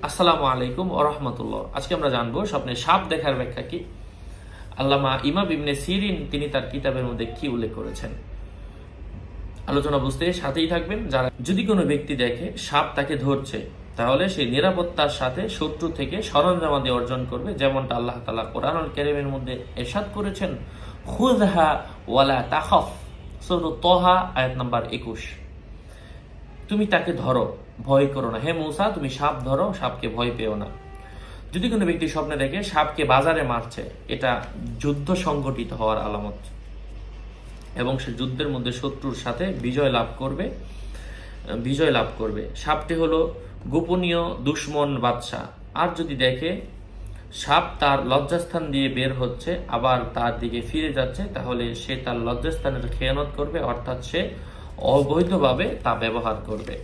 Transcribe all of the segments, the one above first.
আসসালামু আলাইকুম ওয়া রাহমাতুল্লাহ। আজকে আমরা জানবো স্বপ্নে সাপ দেখার ব্যাখ্যা কি। আল্লামা ইমাম ইবনে সিরিন তিনি তার কিতাবের মধ্যে কি উল্লেখ করেছেন, আলোচনা বুঝতে সাথেই থাকবেন। যারা যদি কোনো ব্যক্তি দেখে সাপ তাকে ধরছে, তাহলে সে নিরাপত্তার সাথে শত্রু থেকে সরঞ্জামাদি অর্জন করবে, যেমনটা আল্লাহ তাআলা কোরআনুল কারীমের মধ্যে ইরশাদ করেছেন, খুযহা ওয়ালা তাখাফ, সূরা তাহা আয়াত নাম্বার 21। তুমি তাকে ধরো, ভয় করো না। হে মূসা, তুমি সাপ ধরো, সাপকে ভয় পেও না। যদি কোনো ব্যক্তি স্বপ্নে দেখে সাপকে বাজারে মারছে, এটা যুদ্ধ সংগঠিত হওয়ার আলামত এবং সে যুদ্ধের মধ্যে শত্রুর সাথে বিজয় লাভ করবে। সাপটি হলো গোপনীয় দুশমন বাদশা। আর যদি দেখে সাপ তার লজ্জাস্থান দিয়ে বের হচ্ছে আবার তার দিকে ফিরে যাচ্ছে, তাহলে সে তার লজ্জাস্থানের খেয়ানত করবে, অর্থাৎ সে অবৈধভাবে তা ব্যবহার করবে।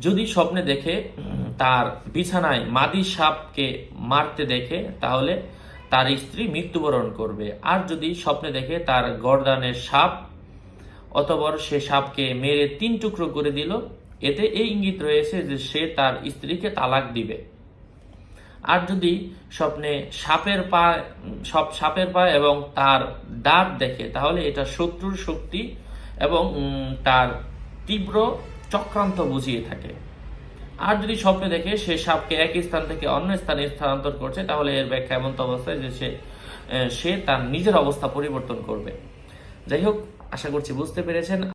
যদি স্বপ্নে দেখে তার বিছানায় মাদি সাপকে মারতে দেখে, তাহলে তার স্ত্রী মৃত্যুবরণ করবে। আর যদি স্বপ্নে দেখে তার গর্দানের সাপ, অতঃপর সে সাপকে মেরে 3 টুকরো করে দিল, এতে এই ইঙ্গিত রয়েছে যে সে তার স্ত্রীকে তালাক দিবে। আর যদি স্বপ্নে সাপের পা এবং তার দাঁত দেখে, তাহলে এটা শত্রুর শক্তি এবং তার তীব্র চক্রান্ত বুঝিয়ে থাকে। আর যদি স্বপ্নে দেখে সে সাপকে এক স্থান থেকে অন্য স্থানে স্থানান্তর করছে, তাহলে এর ব্যাখ্যা এমন অবস্থায় যে সে তার নিজের অবস্থা পরিবর্তন করবে। যাই হোক, আশা করছি বুঝতে পেরেছেন।